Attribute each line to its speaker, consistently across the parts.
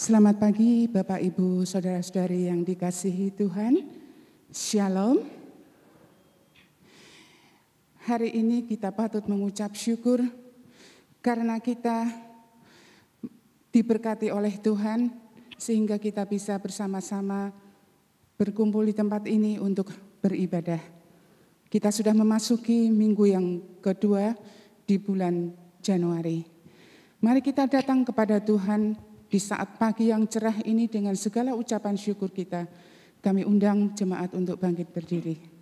Speaker 1: Selamat pagi Bapak Ibu Saudara-saudari yang dikasihi Tuhan. Shalom. Hari ini kita patut mengucap syukur karena kita diberkati oleh Tuhan sehingga kita bisa bersama-sama berkumpul di tempat ini untuk beribadah. Kita sudah memasuki minggu yang kedua di bulan Januari. Mari kita datang kepada Tuhan di saat pagi yang cerah ini dengan segala ucapan syukur kita. Kami undang jemaat untuk bangkit berdiri.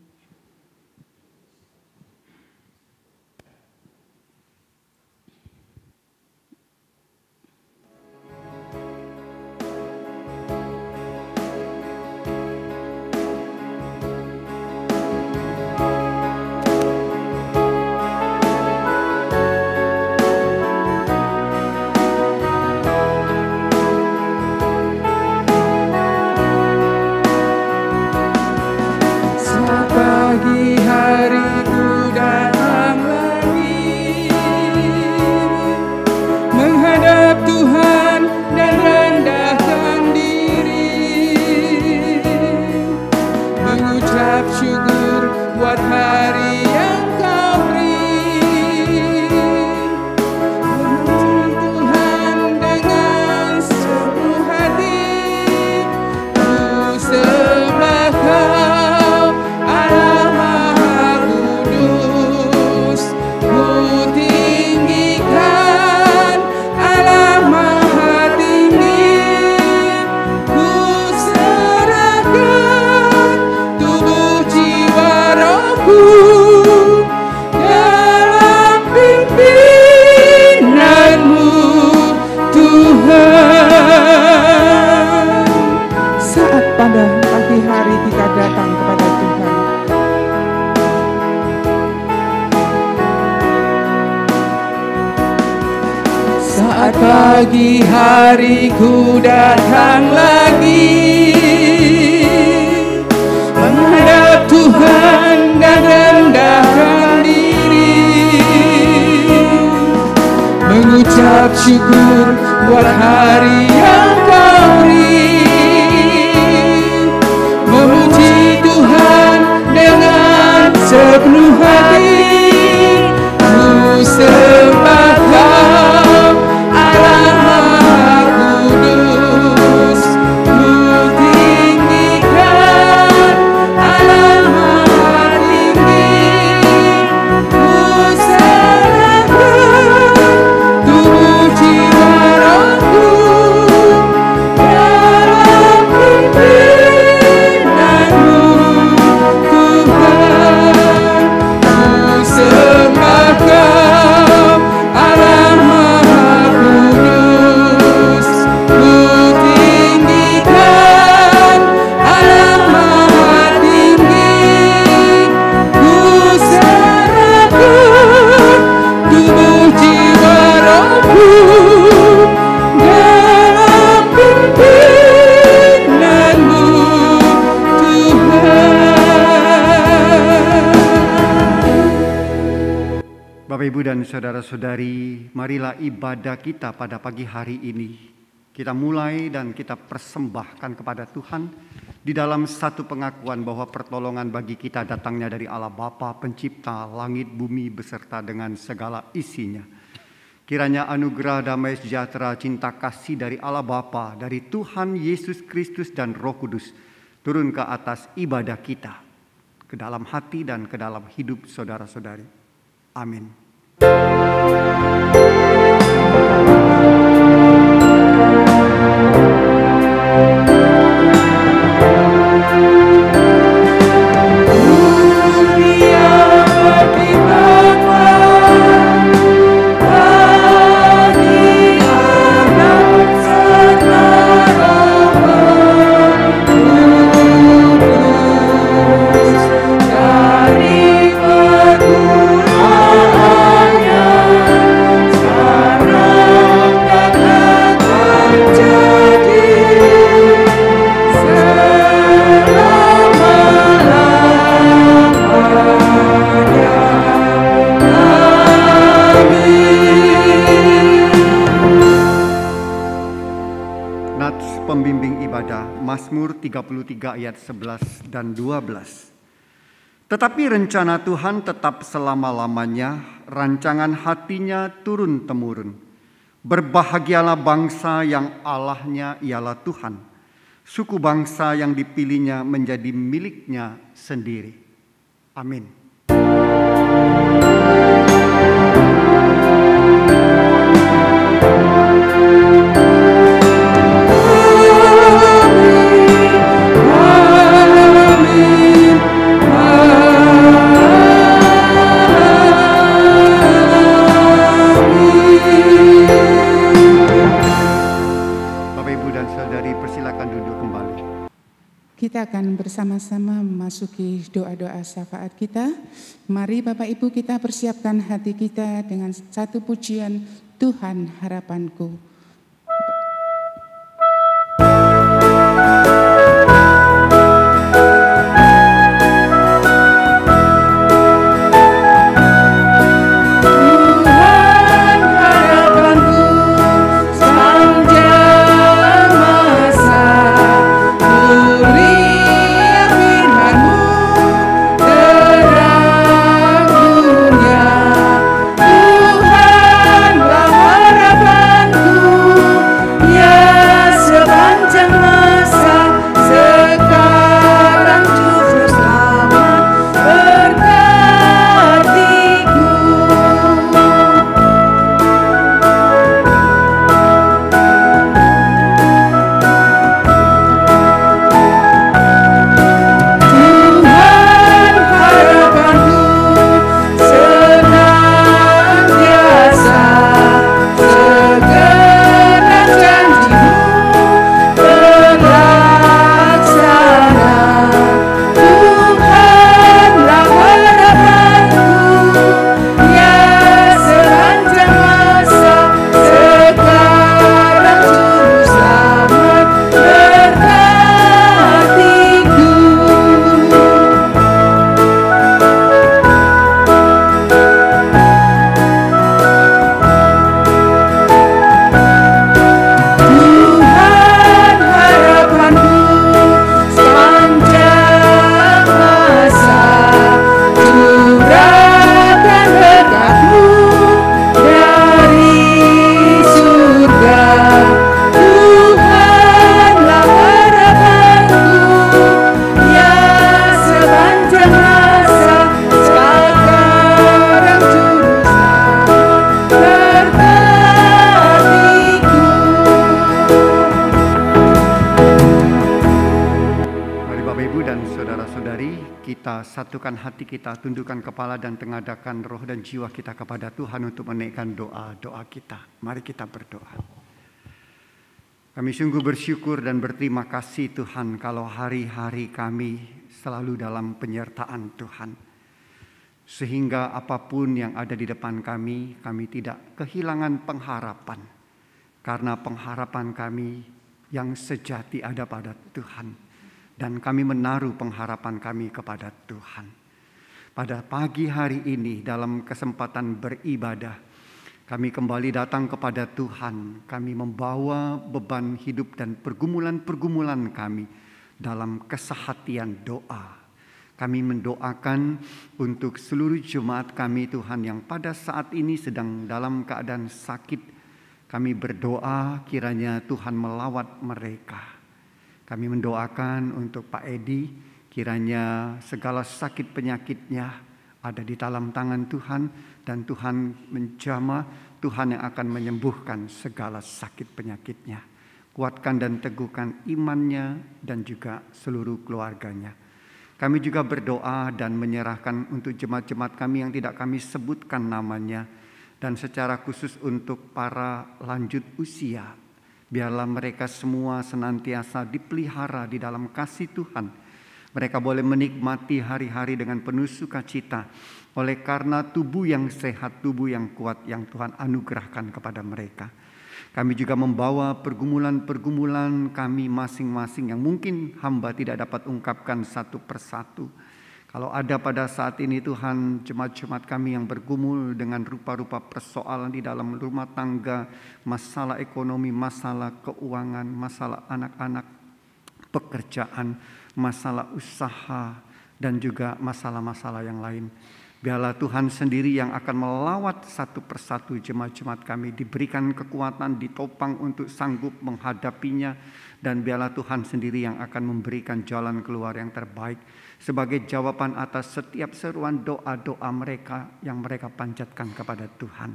Speaker 2: Pagi hariku datang lagi menghadap Tuhan dan rendahkan diri, mengucap syukur buat hari yang Kau beri, memuji Tuhan dengan sepenuh hati. Ku sembah Kau Allah Maha Kudus, ku tinggikan Allah Maha Tinggi, ku serahkan tubuh jiwa rohku dalam pimpinanmu Tuhan. Ku sembah Kau Allah Maha Kudus, ku tinggikan Allah Maha Tinggi, ku serahkan tubuh jiwa rohku dalam pimpinanmu Tuhan.
Speaker 3: Bapak, Ibu, dan saudara-saudari, marilah ibadah kita pada pagi hari ini kita mulai dan kita persembahkan kepada Tuhan di dalam satu pengakuan bahwa pertolongan bagi kita datangnya dari Allah Bapa Pencipta langit bumi beserta dengan segala isinya. Kiranya anugerah damai sejahtera cinta kasih dari Allah Bapa, dari Tuhan Yesus Kristus dan Roh Kudus turun ke atas ibadah kita, ke dalam hati dan ke dalam hidup saudara-saudari. Amin.
Speaker 2: Dari permulaannya
Speaker 3: Mazmur 33 ayat 11 dan 12. Tetapi rencana Tuhan tetap selama-lamanya, rancangan hatinya turun-temurun. Berbahagialah bangsa yang Allahnya ialah Tuhan, suku bangsa yang dipilihnya menjadi miliknya sendiri. Amin.
Speaker 1: Kita akan bersama-sama memasuki doa-doa syafaat kita. Mari Bapak Ibu kita persiapkan hati kita dengan satu pujian Tuhan harapanku.
Speaker 3: Satukan hati kita, tundukkan kepala dan tengadakan roh dan jiwa kita kepada Tuhan untuk menaikkan doa-doa kita. Mari kita berdoa. Kami sungguh bersyukur dan berterima kasih Tuhan kalau hari-hari kami selalu dalam penyertaan Tuhan. Sehingga apapun yang ada di depan kami tidak kehilangan pengharapan. Karena pengharapan kami yang sejati ada pada Tuhan. Dan kami menaruh pengharapan kami kepada Tuhan. Pada pagi hari ini dalam kesempatan beribadah, kami kembali datang kepada Tuhan. Kami membawa beban hidup dan pergumulan-pergumulan kami dalam kesehatian doa. Kami mendoakan untuk seluruh jemaat kami Tuhan yang pada saat ini sedang dalam keadaan sakit. Kami berdoa kiranya Tuhan melawat mereka. Kami mendoakan untuk Pak Edi, kiranya segala sakit penyakitnya ada di dalam tangan Tuhan dan Tuhan menjamah, Tuhan yang akan menyembuhkan segala sakit penyakitnya. Kuatkan dan teguhkan imannya dan juga seluruh keluarganya. Kami juga berdoa dan menyerahkan untuk jemaat-jemaat kami yang tidak kami sebutkan namanya dan secara khusus untuk para lanjut usia. Biarlah mereka semua senantiasa dipelihara di dalam kasih Tuhan. Mereka boleh menikmati hari-hari dengan penuh sukacita. Oleh karena tubuh yang sehat, tubuh yang kuat yang Tuhan anugerahkan kepada mereka. Kami juga membawa pergumulan-pergumulan kami masing-masing yang mungkin hamba tidak dapat ungkapkan satu persatu. Kalau ada pada saat ini Tuhan jemaat-jemaat kami yang bergumul dengan rupa-rupa persoalan di dalam rumah tangga, masalah ekonomi, masalah keuangan, masalah anak-anak, pekerjaan, masalah usaha, dan juga masalah-masalah yang lain. Biarlah Tuhan sendiri yang akan melawat satu persatu jemaat-jemaat kami, diberikan kekuatan, ditopang untuk sanggup menghadapinya, dan biarlah Tuhan sendiri yang akan memberikan jalan keluar yang terbaik sebagai jawaban atas setiap seruan doa-doa mereka yang mereka panjatkan kepada Tuhan.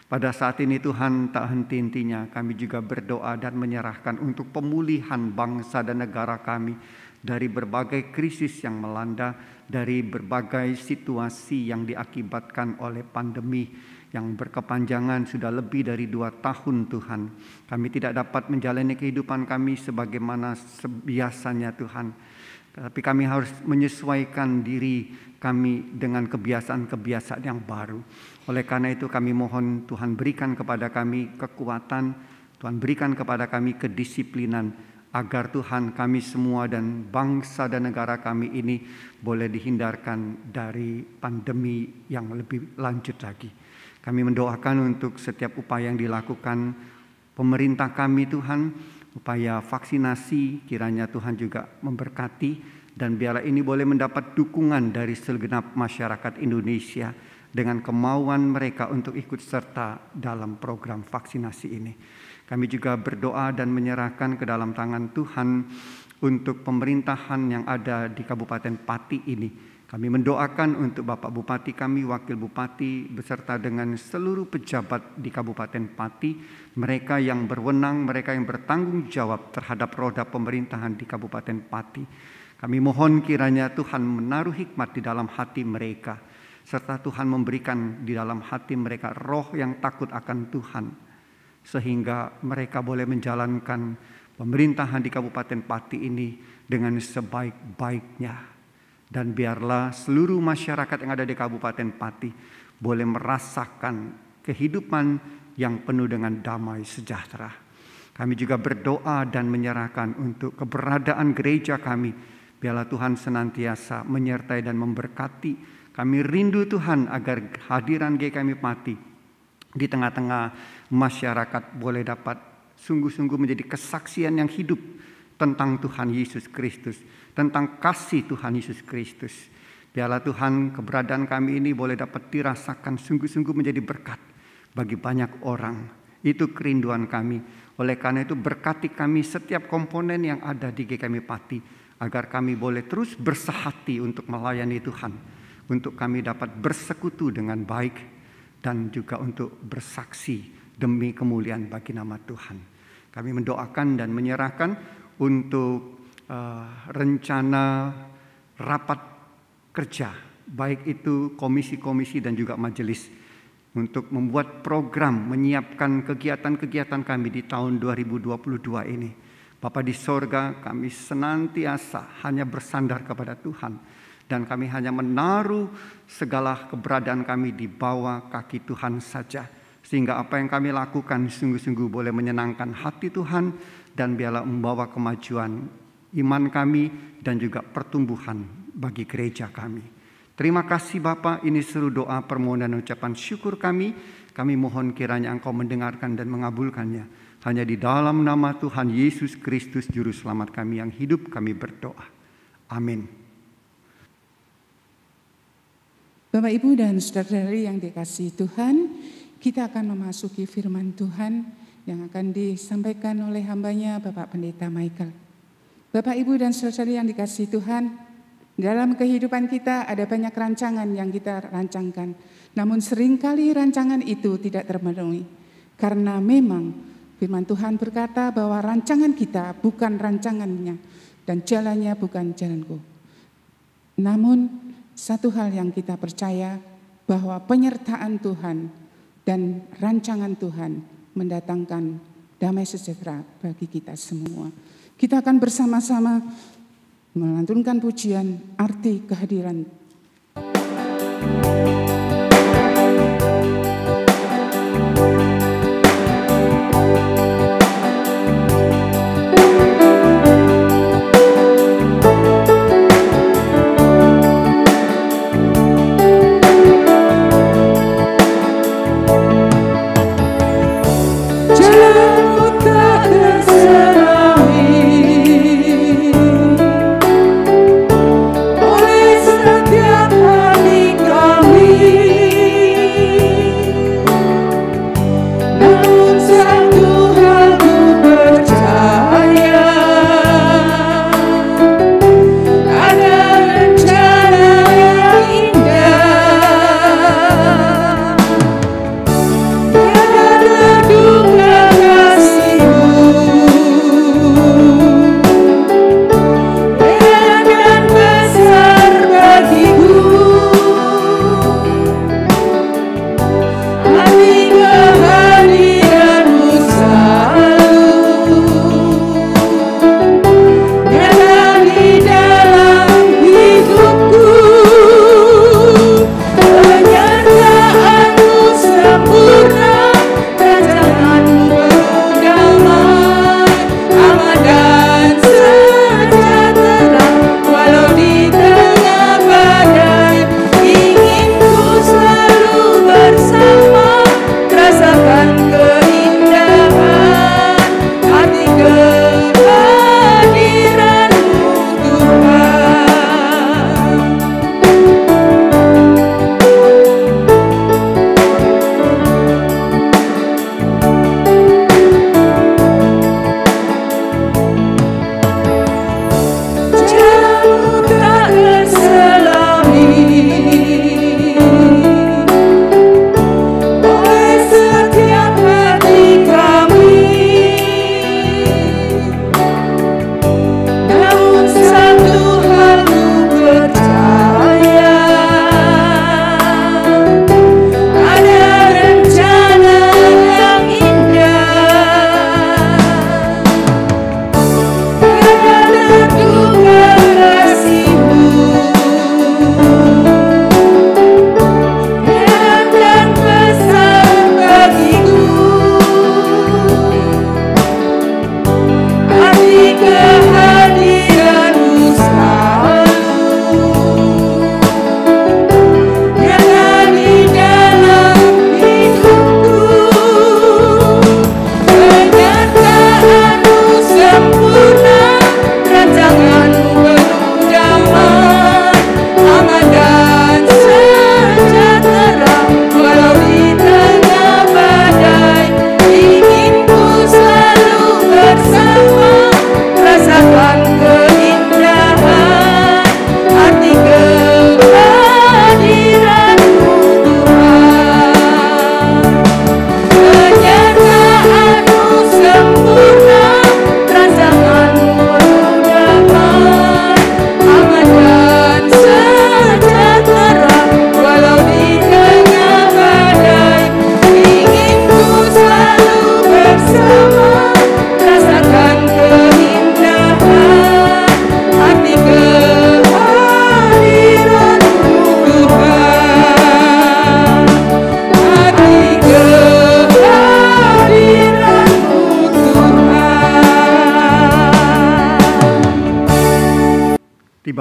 Speaker 3: Pada saat ini Tuhan, tak henti-hentinya kami juga berdoa dan menyerahkan untuk pemulihan bangsa dan negara kami dari berbagai krisis yang melanda, dari berbagai situasi yang diakibatkan oleh pandemi yang berkepanjangan sudah lebih dari 2 tahun Tuhan. Kami tidak dapat menjalani kehidupan kami sebagaimana biasanya Tuhan. Tapi kami harus menyesuaikan diri kami dengan kebiasaan-kebiasaan yang baru. Oleh karena itu kami mohon Tuhan berikan kepada kami kekuatan, Tuhan berikan kepada kami kedisiplinan, agar Tuhan kami semua dan bangsa dan negara kami ini boleh dihindarkan dari pandemi yang lebih lanjut lagi. Kami mendoakan untuk setiap upaya yang dilakukan pemerintah kami Tuhan, upaya vaksinasi, kiranya Tuhan juga memberkati, dan biarlah ini boleh mendapat dukungan dari segenap masyarakat Indonesia dengan kemauan mereka untuk ikut serta dalam program vaksinasi ini. Kami juga berdoa dan menyerahkan ke dalam tangan Tuhan untuk pemerintahan yang ada di Kabupaten Pati ini. Kami mendoakan untuk Bapak Bupati kami, Wakil Bupati, beserta dengan seluruh pejabat di Kabupaten Pati, mereka yang berwenang, mereka yang bertanggung jawab terhadap roda pemerintahan di Kabupaten Pati. Kami mohon kiranya Tuhan menaruh hikmat di dalam hati mereka, serta Tuhan memberikan di dalam hati mereka roh yang takut akan Tuhan, sehingga mereka boleh menjalankan pemerintahan di Kabupaten Pati ini dengan sebaik-baiknya. Dan biarlah seluruh masyarakat yang ada di Kabupaten Pati boleh merasakan kehidupan yang penuh dengan damai sejahtera. Kami juga berdoa dan menyerahkan untuk keberadaan gereja kami. Biarlah Tuhan senantiasa menyertai dan memberkati. Kami rindu Tuhan agar hadiran GKM Pati di tengah-tengah masyarakat boleh dapat sungguh-sungguh menjadi kesaksian yang hidup tentang Tuhan Yesus Kristus, tentang kasih Tuhan Yesus Kristus. Biarlah Tuhan keberadaan kami ini boleh dapat dirasakan sungguh-sungguh menjadi berkat bagi banyak orang. Itu kerinduan kami. Oleh karena itu berkati kami setiap komponen yang ada di GKM Pati, agar kami boleh terus bersehati untuk melayani Tuhan, untuk kami dapat bersekutu dengan baik, dan juga untuk bersaksi demi kemuliaan bagi nama Tuhan. Kami mendoakan dan menyerahkan untuk rencana rapat kerja, baik itu komisi-komisi dan juga majelis, untuk membuat program menyiapkan kegiatan-kegiatan kami di tahun 2022 ini. Bapa di sorga, kami senantiasa hanya bersandar kepada Tuhan, dan kami hanya menaruh segala keberadaan kami di bawah kaki Tuhan saja, sehingga apa yang kami lakukan sungguh-sungguh boleh menyenangkan hati Tuhan, dan biarlah membawa kemajuan iman kami dan juga pertumbuhan bagi gereja kami. Terima kasih Bapa, ini seluruh doa, permohonan, ucapan syukur kami. Kami mohon kiranya Engkau mendengarkan dan mengabulkannya. Hanya di dalam nama Tuhan Yesus Kristus Juru Selamat kami yang hidup, kami berdoa. Amin.
Speaker 1: Bapak, Ibu, dan saudara-saudari yang dikasihi Tuhan, kita akan memasuki firman Tuhan yang akan disampaikan oleh hambanya Bapak Pendeta Michael. Bapak, Ibu, dan saudara-saudari yang dikasihi Tuhan, dalam kehidupan kita ada banyak rancangan yang kita rancangkan. Namun seringkali rancangan itu tidak terpenuhi. Karena memang firman Tuhan berkata bahwa rancangan kita bukan rancangannya dan jalannya bukan jalanku. Namun satu hal yang kita percaya, bahwa penyertaan Tuhan dan rancangan Tuhan mendatangkan damai sejahtera bagi kita semua. Kita akan bersama-sama melantunkan pujian arti kehadiran.
Speaker 2: Jalanmu tak terserahi,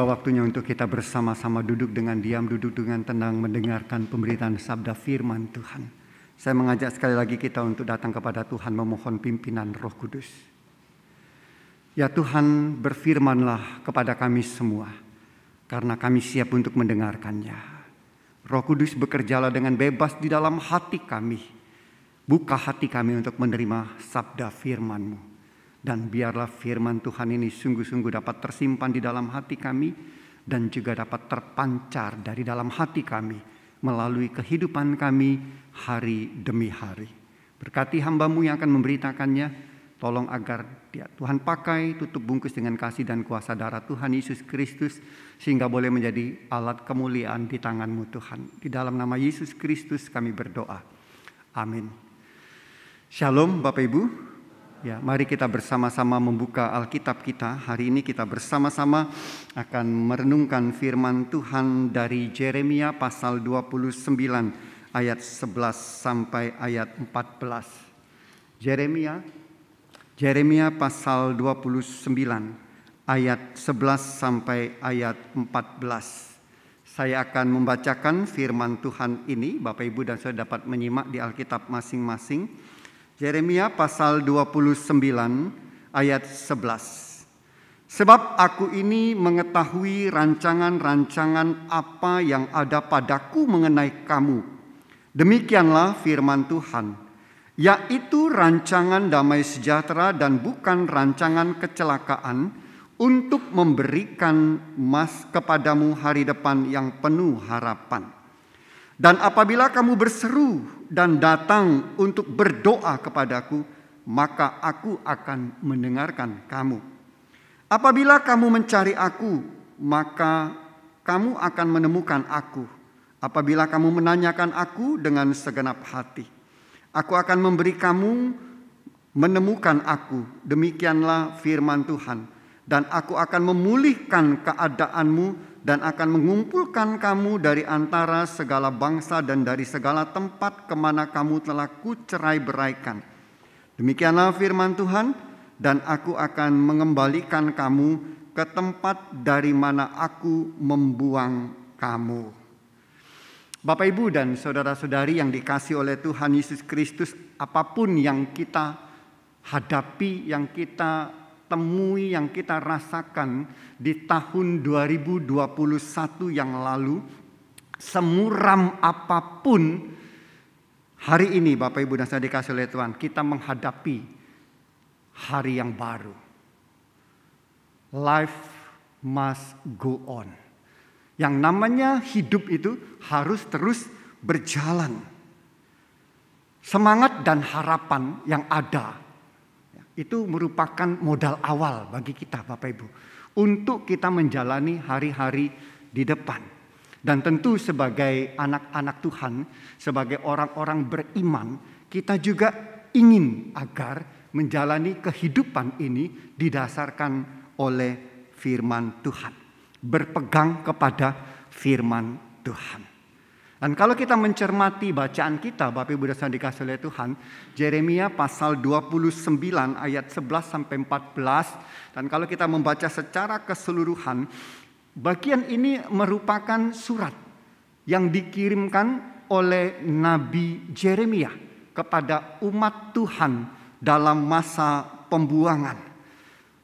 Speaker 3: Tiba waktunya untuk kita bersama-sama duduk dengan diam, duduk dengan tenang, mendengarkan pemberitaan sabda firman Tuhan. Saya mengajak sekali lagi kita untuk datang kepada Tuhan memohon pimpinan Roh Kudus. Ya Tuhan, berfirmanlah kepada kami semua, karena kami siap untuk mendengarkannya. Roh Kudus bekerjalah dengan bebas di dalam hati kami. Buka hati kami untuk menerima sabda firman-Mu. Dan biarlah firman Tuhan ini sungguh-sungguh dapat tersimpan di dalam hati kami dan juga dapat terpancar dari dalam hati kami melalui kehidupan kami hari demi hari. Berkati hamba-Mu yang akan memberitakannya, tolong agar Tuhan pakai tutup bungkus dengan kasih dan kuasa darah Tuhan Yesus Kristus sehingga boleh menjadi alat kemuliaan di tangan-Mu Tuhan. Di dalam nama Yesus Kristus kami berdoa. Amin. Shalom Bapak Ibu. Ya, mari kita bersama-sama membuka Alkitab kita. Hari ini kita bersama-sama akan merenungkan firman Tuhan dari Yeremia pasal 29 ayat 11 sampai ayat 14. Yeremia pasal 29 ayat 11 sampai ayat 14. Saya akan membacakan firman Tuhan ini, Bapak Ibu dan Saudara dapat menyimak di Alkitab masing-masing. Yeremia pasal 29 ayat 11. Sebab aku ini mengetahui rancangan-rancangan apa yang ada padaku mengenai kamu. Demikianlah firman Tuhan, yaitu rancangan damai sejahtera dan bukan rancangan kecelakaan, untuk memberikan kepadamu hari depan yang penuh harapan. Dan apabila kamu berseru dan datang untuk berdoa kepadaku, maka aku akan mendengarkan kamu. Apabila kamu mencari aku, maka kamu akan menemukan aku. Apabila kamu menanyakan aku dengan segenap hati, aku akan memberi kamu menemukan aku. Demikianlah firman Tuhan. Dan aku akan memulihkan keadaanmu dan akan mengumpulkan kamu dari antara segala bangsa dan dari segala tempat kemana kamu telah kucerai-beraikan. Demikianlah firman Tuhan, dan aku akan mengembalikan kamu ke tempat dari mana aku membuang kamu. Bapak, Ibu, dan saudara-saudari yang dikasihi oleh Tuhan Yesus Kristus, apapun yang kita hadapi, yang kita temui, yang kita rasakan di tahun 2021 yang lalu, semuram apapun, hari ini Bapak Ibu dan saya dikasihi oleh Tuhan, kita menghadapi hari yang baru. Life must go on. Yang namanya hidup itu harus terus berjalan. Semangat dan harapan yang ada itu merupakan modal awal bagi kita Bapak Ibu untuk kita menjalani hari-hari di depan. Dan tentu sebagai anak-anak Tuhan, sebagai orang-orang beriman, kita juga ingin agar menjalani kehidupan ini didasarkan oleh firman Tuhan. Berpegang kepada firman Tuhan. Dan kalau kita mencermati bacaan kita, Bapak Ibu dan Saudara dikasihi oleh Tuhan, Yeremia pasal 29 ayat 11 sampai 14, dan kalau kita membaca secara keseluruhan, bagian ini merupakan surat yang dikirimkan oleh Nabi Yeremia kepada umat Tuhan dalam masa pembuangan.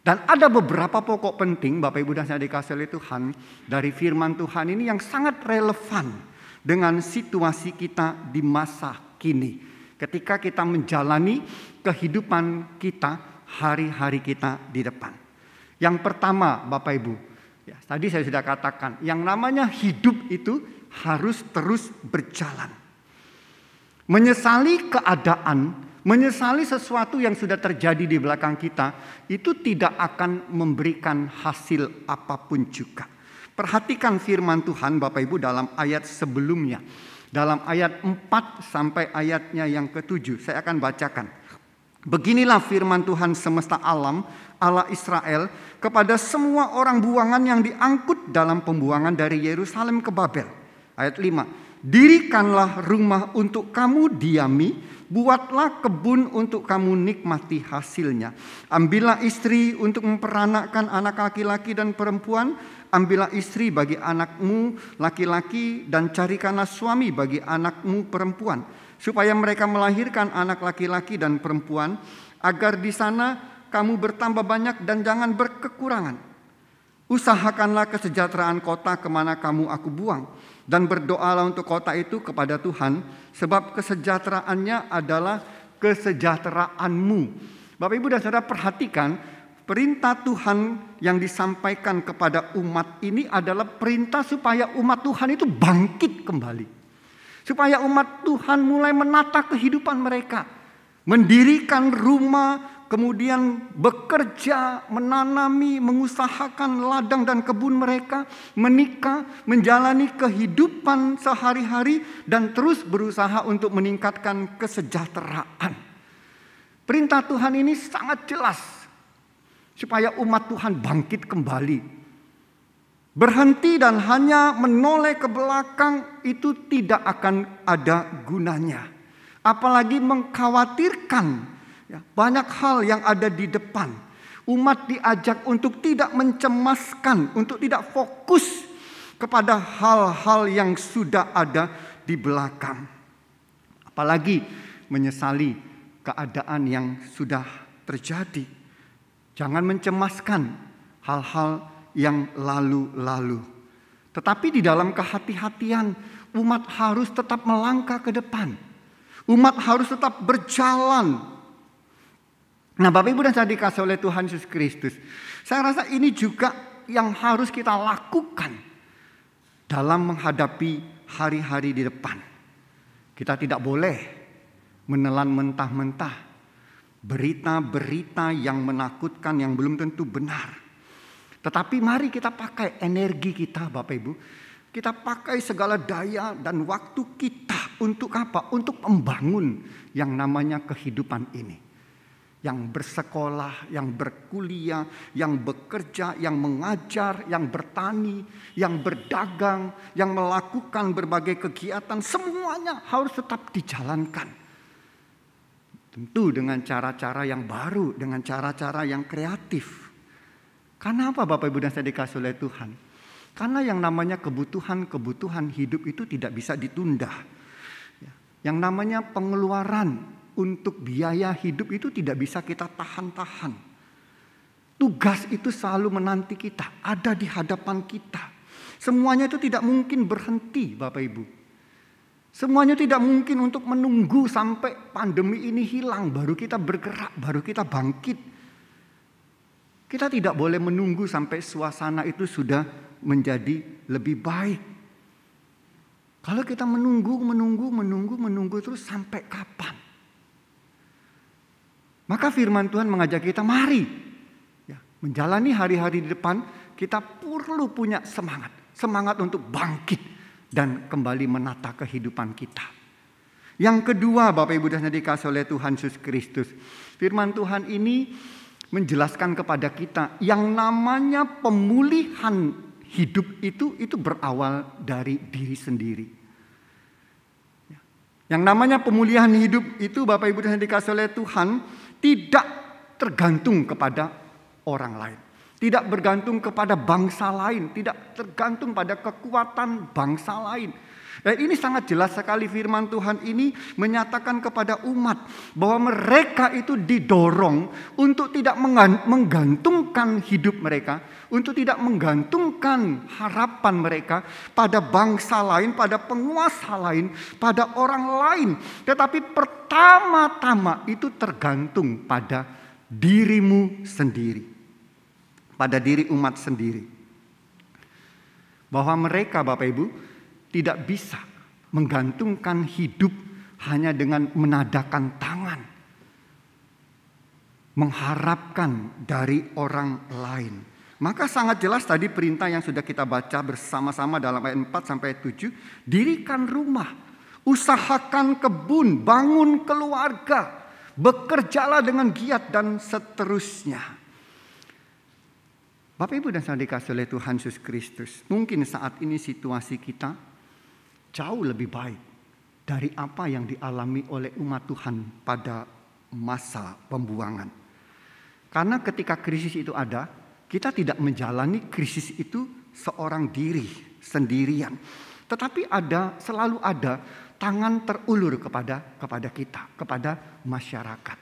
Speaker 3: Dan ada beberapa pokok penting, Bapak Ibu dan Saudara dikasihi oleh Tuhan, dari firman Tuhan ini yang sangat relevan dengan situasi kita di masa kini. Ketika kita menjalani kehidupan kita, hari-hari kita di depan. Yang pertama Bapak Ibu, ya, tadi saya sudah katakan, yang namanya hidup itu harus terus berjalan. Menyesali keadaan, menyesali sesuatu yang sudah terjadi di belakang kita, itu tidak akan memberikan hasil apapun juga. Perhatikan firman Tuhan Bapak Ibu dalam ayat sebelumnya. Dalam ayat 4 sampai ayatnya yang ke-7. Saya akan bacakan. Beginilah firman Tuhan semesta alam, Allah Israel, kepada semua orang buangan yang diangkut dalam pembuangan dari Yerusalem ke Babel. Ayat 5. Dirikanlah rumah untuk kamu diami Buatlah kebun untuk kamu nikmati hasilnya. Ambillah istri untuk memperanakkan anak laki-laki dan perempuan. Ambillah istri bagi anakmu laki-laki dan carikanlah suami bagi anakmu perempuan. Supaya mereka melahirkan anak laki-laki dan perempuan. Agar di sana kamu bertambah banyak dan jangan berkekurangan. Usahakanlah kesejahteraan kota kemana kamu aku buang. Dan berdoalah untuk kota itu kepada Tuhan, sebab kesejahteraannya adalah kesejahteraanmu. Bapak Ibu dan Saudara, perhatikan perintah Tuhan yang disampaikan kepada umat ini adalah perintah supaya umat Tuhan itu bangkit kembali. Supaya umat Tuhan mulai menata kehidupan mereka. Mendirikan rumah, kemudian bekerja, menanami, mengusahakan ladang dan kebun mereka, menikah, menjalani kehidupan sehari-hari, dan terus berusaha untuk meningkatkan kesejahteraan. Perintah Tuhan ini sangat jelas, supaya umat Tuhan bangkit kembali. Berhenti dan hanya menoleh ke belakang itu tidak akan ada gunanya. Apalagi mengkhawatirkan banyak hal yang ada di depan. Umat diajak untuk tidak mencemaskan, untuk tidak fokus kepada hal-hal yang sudah ada di belakang. Apalagi menyesali keadaan yang sudah terjadi. Jangan mencemaskan hal-hal yang lalu-lalu. Tetapi di dalam kehati-hatian, umat harus tetap melangkah ke depan. Umat harus tetap berjalan. Nah, Bapak Ibu dan Saudara dikasihi oleh Tuhan Yesus Kristus, saya rasa ini juga yang harus kita lakukan dalam menghadapi hari-hari di depan. Kita tidak boleh menelan mentah-mentah berita-berita yang menakutkan yang belum tentu benar. Tetapi mari kita pakai energi kita, Bapak Ibu. Kita pakai segala daya dan waktu kita untuk apa? Untuk membangun yang namanya kehidupan ini. Yang bersekolah, yang berkuliah, yang bekerja, yang mengajar, yang bertani, yang berdagang, yang melakukan berbagai kegiatan, semuanya harus tetap dijalankan. Tentu dengan cara-cara yang baru, dengan cara-cara yang kreatif. Karena apa Bapak Ibu dan saya dikasihi oleh Tuhan? Karena yang namanya kebutuhan hidup itu tidak bisa ditunda. Yang namanya pengeluaran untuk biaya hidup itu tidak bisa kita tahan-tahan. Tugas itu selalu menanti kita, ada di hadapan kita. Semuanya itu tidak mungkin berhenti Bapak Ibu. Semuanya tidak mungkin untuk menunggu sampai pandemi ini hilang, baru kita bergerak, baru kita bangkit. Kita tidak boleh menunggu sampai suasana itu sudah menjadi lebih baik. Kalau kita menunggu terus sampai kapan? Maka firman Tuhan mengajak kita, mari menjalani hari-hari di depan, kita perlu punya semangat. Semangat untuk bangkit dan kembali menata kehidupan kita. Yang kedua Bapak Ibu dan Saudara dikasihi oleh Tuhan Yesus Kristus. Firman Tuhan ini menjelaskan kepada kita yang namanya pemulihan hidup itu berawal dari diri sendiri. Yang namanya pemulihan hidup itu Bapak Ibu dan Saudara dikasihi oleh Tuhan tidak tergantung kepada orang lain. Tidak bergantung kepada bangsa lain. Tidak tergantung pada kekuatan bangsa lain. Dan ini sangat jelas sekali firman Tuhan ini menyatakan kepada umat bahwa mereka itu didorong untuk tidak menggantungkan hidup mereka, untuk tidak menggantungkan harapan mereka pada bangsa lain, pada penguasa lain, pada orang lain. Tetapi pertama-tama itu tergantung pada dirimu sendiri, pada diri umat sendiri. Bahwa mereka Bapak Ibu tidak bisa menggantungkan hidup hanya dengan menadakan tangan, mengharapkan dari orang lain. Maka sangat jelas tadi perintah yang sudah kita baca bersama-sama dalam ayat 4-7. Dirikan rumah, usahakan kebun, bangun keluarga, bekerjalah dengan giat dan seterusnya. Bapak Ibu dan Saudara dikasihi oleh Tuhan Yesus Kristus. Mungkin saat ini situasi kita jauh lebih baik dari apa yang dialami oleh umat Tuhan pada masa pembuangan. Karena ketika krisis itu ada, kita tidak menjalani krisis itu seorang diri, sendirian. Tetapi selalu ada tangan terulur kepada kita, kepada masyarakat.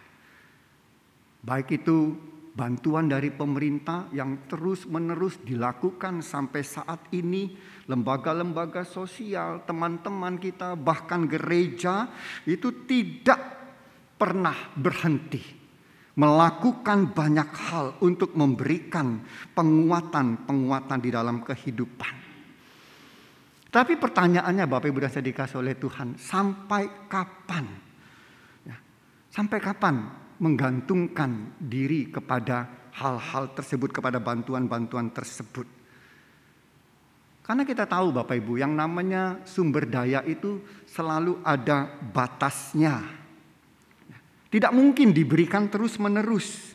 Speaker 3: Baik itu bantuan dari pemerintah yang terus-menerus dilakukan sampai saat ini, lembaga-lembaga sosial, teman-teman kita, bahkan gereja itu tidak pernah berhenti melakukan banyak hal untuk memberikan penguatan di dalam kehidupan. Tapi pertanyaannya Bapak Ibu dan Saudara dikasih oleh Tuhan, sampai kapan? Ya, sampai kapan menggantungkan diri kepada hal-hal tersebut, kepada bantuan-bantuan tersebut? Karena kita tahu Bapak Ibu, yang namanya sumber daya itu selalu ada batasnya. Tidak mungkin diberikan terus-menerus.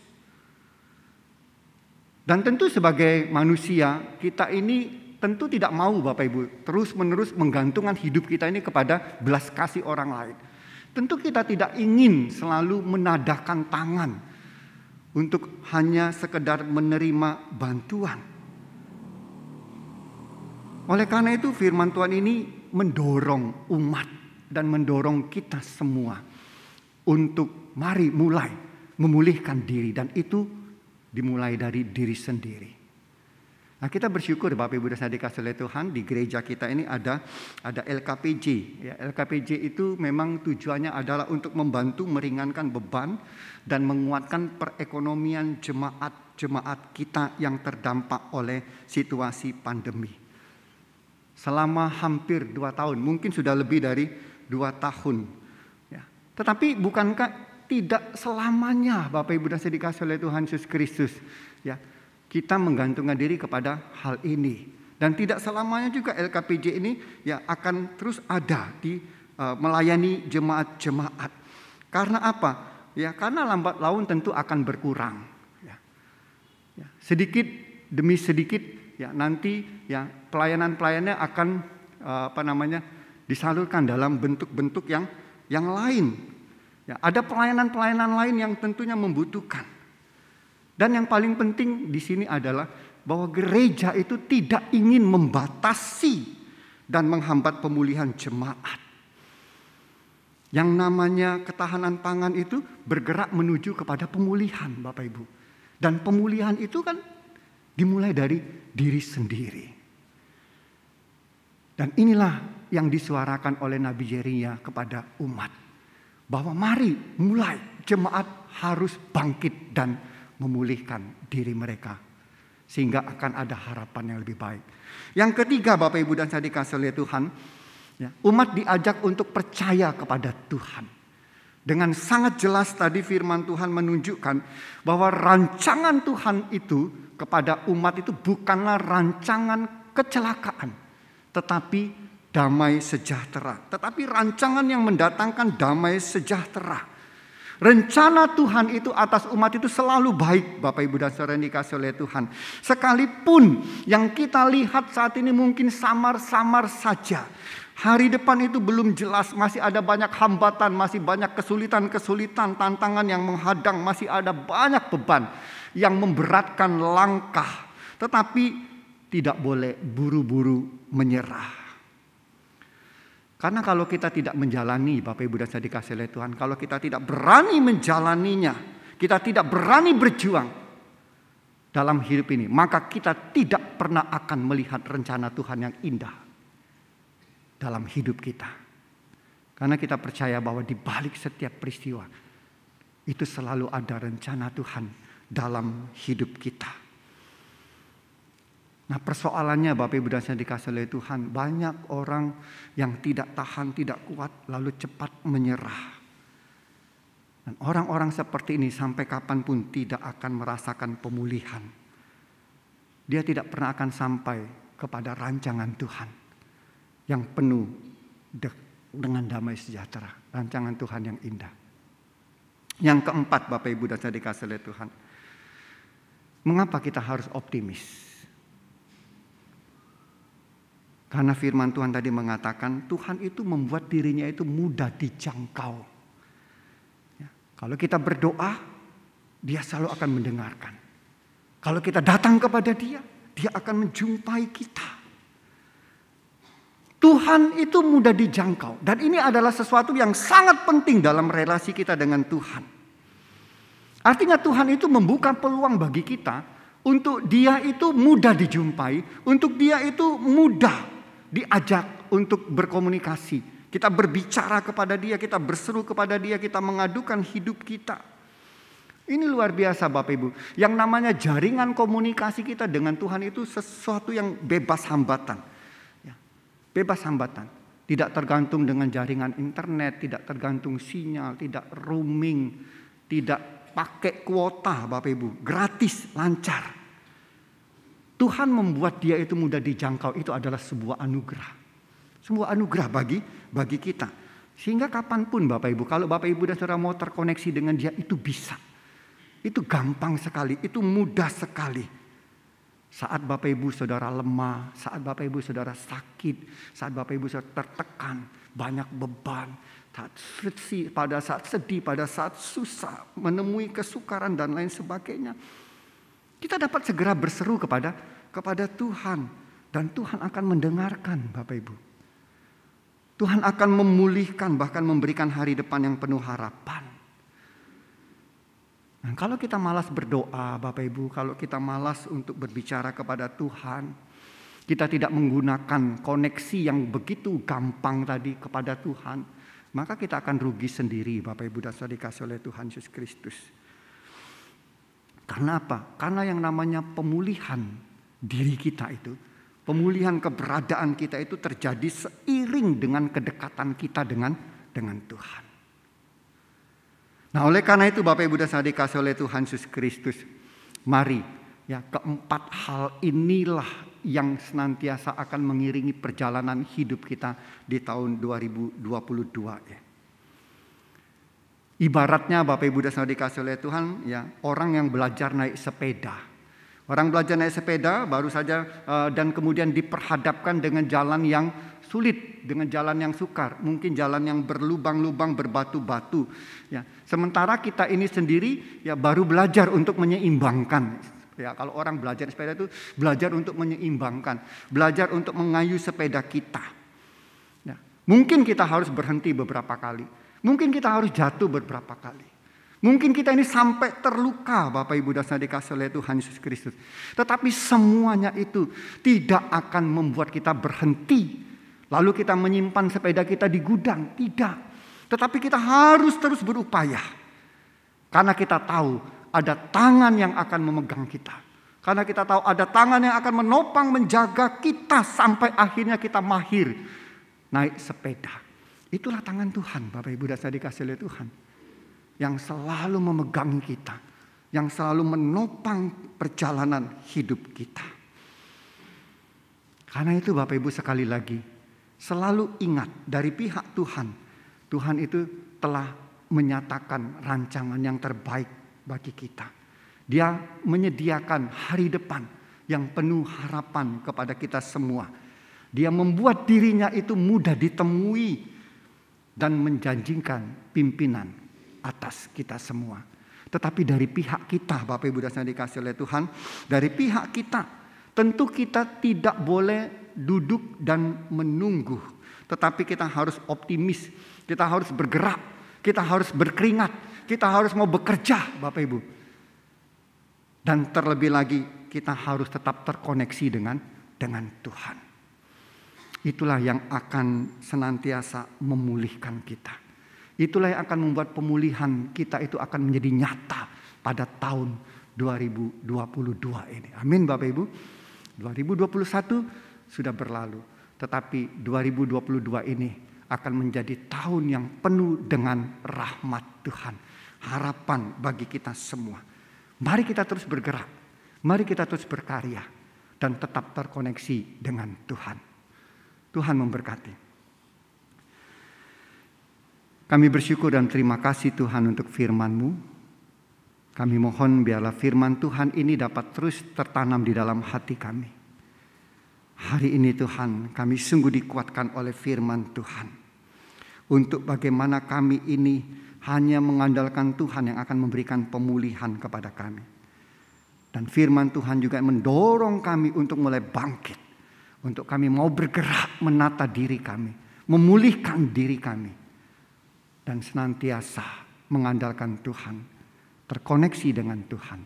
Speaker 3: Dan tentu sebagai manusia, kita ini tentu tidak mau Bapak Ibu terus-menerus menggantungkan hidup kita ini kepada belas kasih orang lain. Tentu kita tidak ingin selalu menadahkan tangan untuk hanya sekedar menerima bantuan. Oleh karena itu firman Tuhan ini mendorong umat dan mendorong kita semua untuk mari mulai memulihkan diri, dan itu dimulai dari diri sendiri. Nah, kita bersyukur Bapak Ibu dan Saudara dikasih oleh Tuhan, di gereja kita ini ada LKPJ. Ya, LKPJ itu memang tujuannya adalah untuk membantu meringankan beban dan menguatkan perekonomian jemaat kita yang terdampak oleh situasi pandemi. Selama hampir 2 tahun, mungkin sudah lebih dari 2 tahun. Ya. Tetapi bukankah tidak selamanya Bapak Ibu dan Saudara dikasih oleh Tuhan Yesus Kristus, ya, kita menggantungkan diri kepada hal ini. Dan tidak selamanya juga LKPJ ini ya akan terus ada di melayani jemaat-jemaat. Karena apa? Ya, karena lambat laun tentu akan berkurang. Ya. Ya, sedikit demi sedikit ya nanti ya pelayanan-pelayanannya akan disalurkan dalam bentuk-bentuk yang lain. Ya, ada pelayanan-pelayanan lain yang tentunya membutuhkan. Dan yang paling penting di sini adalah bahwa gereja itu tidak ingin membatasi dan menghambat pemulihan jemaat. Yang namanya ketahanan pangan itu bergerak menuju kepada pemulihan Bapak Ibu. Dan pemulihan itu kan dimulai dari diri sendiri. Dan inilah yang disuarakan oleh Nabi Yeremia kepada umat. Bahwa mari mulai jemaat harus bangkit dan memulihkan diri mereka, sehingga akan ada harapan yang lebih baik. Yang ketiga Bapak Ibu dan Saudara dikasih oleh Tuhan, ya, umat diajak untuk percaya kepada Tuhan. Dengan sangat jelas tadi firman Tuhan menunjukkan bahwa rancangan Tuhan itu kepada umat itu bukanlah rancangan kecelakaan, tetapi damai sejahtera. Tetapi rancangan yang mendatangkan damai sejahtera. Rencana Tuhan itu atas umat itu selalu baik Bapak Ibu dan Saudara yang dikasih oleh Tuhan. Sekalipun yang kita lihat saat ini mungkin samar-samar saja. Hari depan itu belum jelas, masih ada banyak hambatan, masih banyak kesulitan-kesulitan, tantangan yang menghadang, masih ada banyak beban yang memberatkan langkah. Tetapi tidak boleh buru-buru menyerah. Karena kalau kita tidak menjalani Bapak Ibu dan Saudara dikasih oleh Tuhan, kalau kita tidak berani menjalaninya, kita tidak berani berjuang dalam hidup ini, maka kita tidak pernah akan melihat rencana Tuhan yang indah dalam hidup kita. Karena kita percaya bahwa di balik setiap peristiwa itu selalu ada rencana Tuhan dalam hidup kita. Nah, persoalannya Bapak Ibu dan Saudara dikasih oleh Tuhan, banyak orang yang tidak tahan, tidak kuat, lalu cepat menyerah. Dan orang-orang seperti ini sampai kapanpun tidak akan merasakan pemulihan. Dia tidak pernah akan sampai kepada rancangan Tuhan yang penuh dengan damai sejahtera, rancangan Tuhan yang indah. Yang keempat Bapak Ibu dan Saudara dikasih oleh Tuhan, mengapa kita harus optimis? Karena firman Tuhan tadi mengatakan Tuhan itu membuat dirinya itu mudah dijangkau. Ya, kalau kita berdoa, Dia selalu akan mendengarkan. Kalau kita datang kepada Dia, Dia akan menjumpai kita. Tuhan itu mudah dijangkau. Dan ini adalah sesuatu yang sangat penting dalam relasi kita dengan Tuhan. Artinya Tuhan itu membuka peluang bagi kita untuk Dia itu mudah dijumpai, untuk Dia itu mudah diajak untuk berkomunikasi. Kita berbicara kepada Dia, kita berseru kepada Dia, kita mengadukan hidup kita. Ini luar biasa Bapak Ibu. Yang namanya jaringan komunikasi kita dengan Tuhan itu sesuatu yang bebas hambatan. Ya, bebas hambatan. Tidak tergantung dengan jaringan internet, tidak tergantung sinyal, tidak roaming, tidak pakai kuota Bapak Ibu. Gratis, lancar. Tuhan membuat dia itu mudah dijangkau, itu adalah sebuah anugerah. Sebuah anugerah bagi kita. Sehingga kapanpun Bapak Ibu, kalau Bapak Ibu dan saudara mau terkoneksi dengan Dia, itu bisa. Itu gampang sekali, itu mudah sekali. Saat Bapak Ibu saudara lemah, saat Bapak Ibu saudara sakit, saat Bapak Ibu saudara tertekan, banyak beban, pada saat sedih, pada saat susah, menemui kesukaran dan lain sebagainya. Kita dapat segera berseru kepada Tuhan. Dan Tuhan akan mendengarkan Bapak Ibu. Tuhan akan memulihkan, bahkan memberikan hari depan yang penuh harapan. Nah, kalau kita malas berdoa Bapak Ibu, kalau kita malas untuk berbicara kepada Tuhan, kita tidak menggunakan koneksi yang begitu gampang tadi kepada Tuhan, maka kita akan rugi sendiri Bapak Ibu dan saudara dikasih oleh Tuhan Yesus Kristus. Karena apa? Karena yang namanya pemulihan diri kita itu, pemulihan keberadaan kita itu terjadi seiring dengan kedekatan kita dengan Tuhan. Nah, oleh karena itu Bapak Ibu dan saudara dikasih oleh Tuhan Yesus Kristus, mari ya, keempat hal inilah yang senantiasa akan mengiringi perjalanan hidup kita di tahun 2022 ya. Ibaratnya Bapak Ibu dan saudara dikasih oleh Tuhan ya, orang yang belajar naik sepeda. Orang belajar naik sepeda baru saja dan kemudian diperhadapkan dengan jalan yang sulit, dengan jalan yang sukar, mungkin jalan yang berlubang-lubang, berbatu-batu ya. Sementara kita ini sendiri ya baru belajar untuk menyeimbangkan. Ya, kalau orang belajar sepeda itu belajar untuk menyeimbangkan, belajar untuk mengayuh sepeda kita. Ya, mungkin kita harus berhenti beberapa kali. Mungkin kita harus jatuh beberapa kali. Mungkin kita ini sampai terluka Bapak Ibu dan saudara dikasih oleh Tuhan Yesus Kristus. Tetapi semuanya itu tidak akan membuat kita berhenti. Lalu kita menyimpan sepeda kita di gudang. Tidak. Tetapi kita harus terus berupaya. Karena kita tahu ada tangan yang akan memegang kita. Karena kita tahu ada tangan yang akan menopang menjaga kita sampai akhirnya kita mahir naik sepeda. Itulah tangan Tuhan Bapak Ibu dan saudara dikasih oleh Tuhan. Yang selalu memegang kita. Yang selalu menopang perjalanan hidup kita. Karena itu Bapak Ibu sekali lagi, selalu ingat dari pihak Tuhan. Tuhan itu telah menyatakan rancangan yang terbaik bagi kita. Dia menyediakan hari depan yang penuh harapan kepada kita semua. Dia membuat dirinya itu mudah ditemui dan menjanjikan pimpinan atas kita semua. Tetapi dari pihak kita Bapak Ibu dan saudara dikasih oleh Tuhan, dari pihak kita tentu kita tidak boleh duduk dan menunggu. Tetapi kita harus optimis, kita harus bergerak, kita harus berkeringat, kita harus mau bekerja Bapak Ibu. Dan terlebih lagi kita harus tetap terkoneksi dengan Tuhan. Itulah yang akan senantiasa memulihkan kita. Itulah yang akan membuat pemulihan kita itu akan menjadi nyata pada tahun 2022 ini. Amin Bapak Ibu. 2021 sudah berlalu. Tetapi 2022 ini akan menjadi tahun yang penuh dengan rahmat Tuhan. Harapan bagi kita semua. Mari kita terus bergerak. Mari kita terus berkarya. Dan tetap terkoneksi dengan Tuhan. Tuhan memberkati. Kami bersyukur dan terima kasih Tuhan untuk firman-Mu. Kami mohon biarlah firman Tuhan ini dapat terus tertanam di dalam hati kami. Hari ini Tuhan, kami sungguh dikuatkan oleh firman Tuhan. Untuk bagaimana kami ini hanya mengandalkan Tuhan yang akan memberikan pemulihan kepada kami. Dan firman Tuhan juga mendorong kami untuk mulai bangkit. Untuk kami mau bergerak menata diri kami, memulihkan diri kami. Dan senantiasa mengandalkan Tuhan, terkoneksi dengan Tuhan.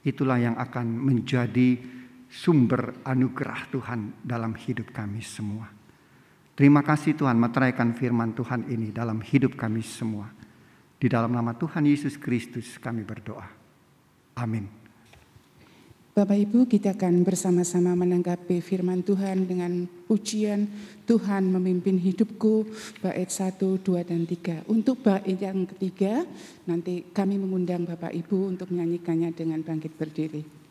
Speaker 3: Itulah yang akan menjadi sumber anugerah Tuhan dalam hidup kami semua. Terima kasih Tuhan meteraikan firman Tuhan ini dalam hidup kami semua. Di dalam nama Tuhan Yesus Kristus kami berdoa. Amin.
Speaker 1: Bapak Ibu, kita akan bersama-sama menanggapi firman Tuhan dengan pujian Tuhan memimpin hidupku, bait 1, 2, dan 3. Untuk bait yang ketiga, nanti kami mengundang Bapak Ibu untuk menyanyikannya dengan bangkit berdiri.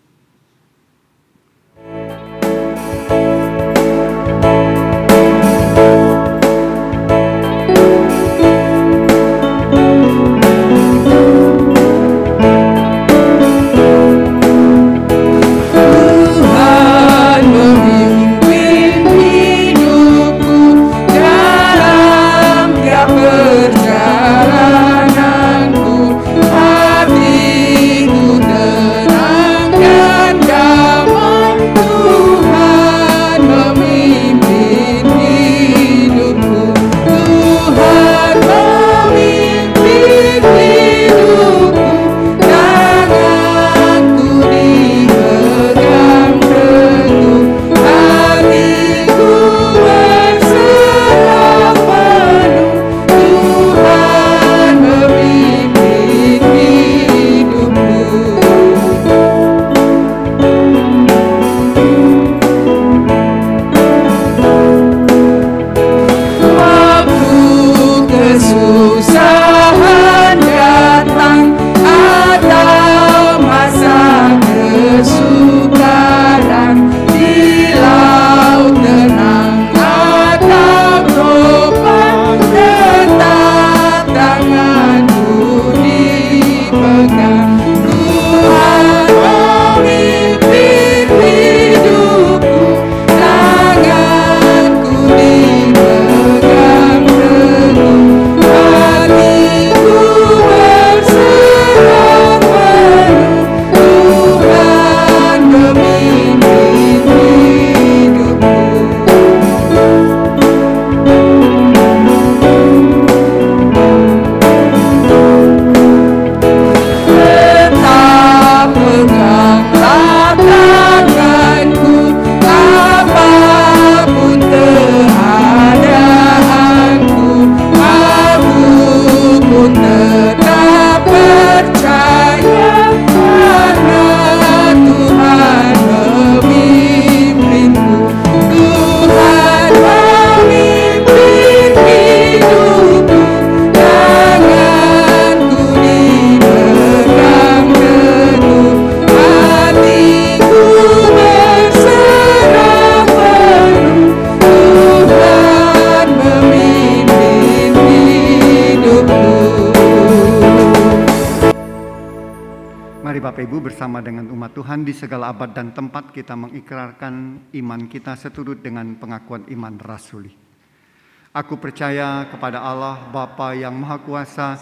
Speaker 3: Bersama dengan umat Tuhan di segala abad dan tempat kita mengikrarkan iman kita seturut dengan pengakuan iman rasuli. Aku percaya kepada Allah Bapa yang Maha Kuasa,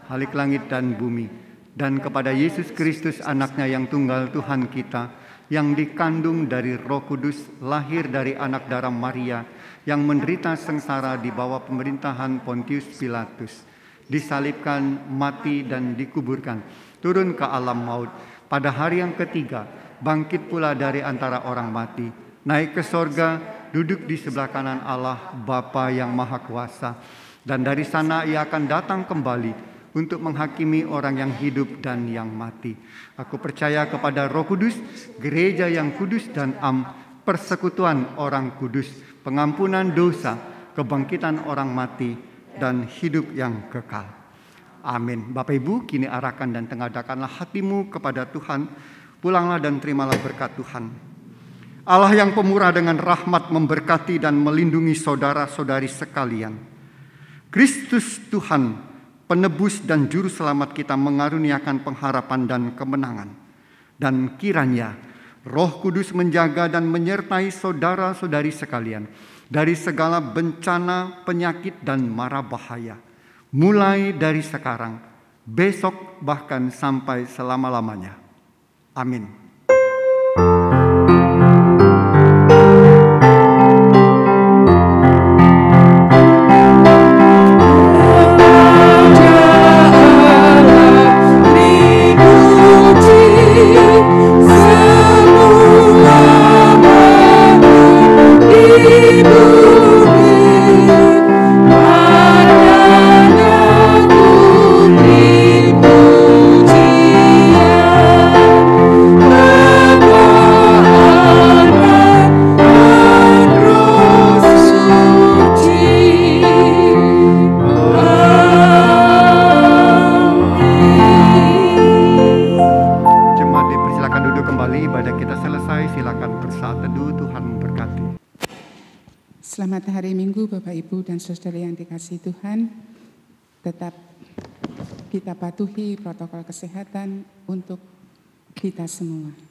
Speaker 3: Khalik langit dan bumi, dan kepada Yesus Kristus anaknya yang tunggal Tuhan kita, yang dikandung dari Roh Kudus, lahir dari anak darah Maria, yang menderita sengsara di bawah pemerintahan Pontius Pilatus, disalibkan, mati dan dikuburkan, turun ke alam maut. Pada hari yang ketiga, bangkit pula dari antara orang mati, naik ke sorga, duduk di sebelah kanan Allah Bapa yang Maha Kuasa. Dan dari sana ia akan datang kembali untuk menghakimi orang yang hidup dan yang mati. Aku percaya kepada Roh Kudus, gereja yang kudus dan am, persekutuan orang kudus, pengampunan dosa, kebangkitan orang mati, dan hidup yang kekal. Amin. Bapak Ibu, kini arahkan dan tengadahkanlah hatimu kepada Tuhan. Pulanglah dan terimalah berkat Tuhan. Allah yang pemurah dengan rahmat memberkati dan melindungi saudara-saudari sekalian. Kristus Tuhan, penebus dan juru selamat kita mengaruniakan pengharapan dan kemenangan. Dan kiranya Roh Kudus menjaga dan menyertai saudara-saudari sekalian dari segala bencana, penyakit, dan mara bahaya. Mulai dari sekarang, besok, bahkan sampai selama-lamanya. Amin.
Speaker 1: Selamat hari Minggu Bapak Ibu dan Saudara yang dikasihi Tuhan. Tetap kita patuhi protokol kesehatan untuk kita semua.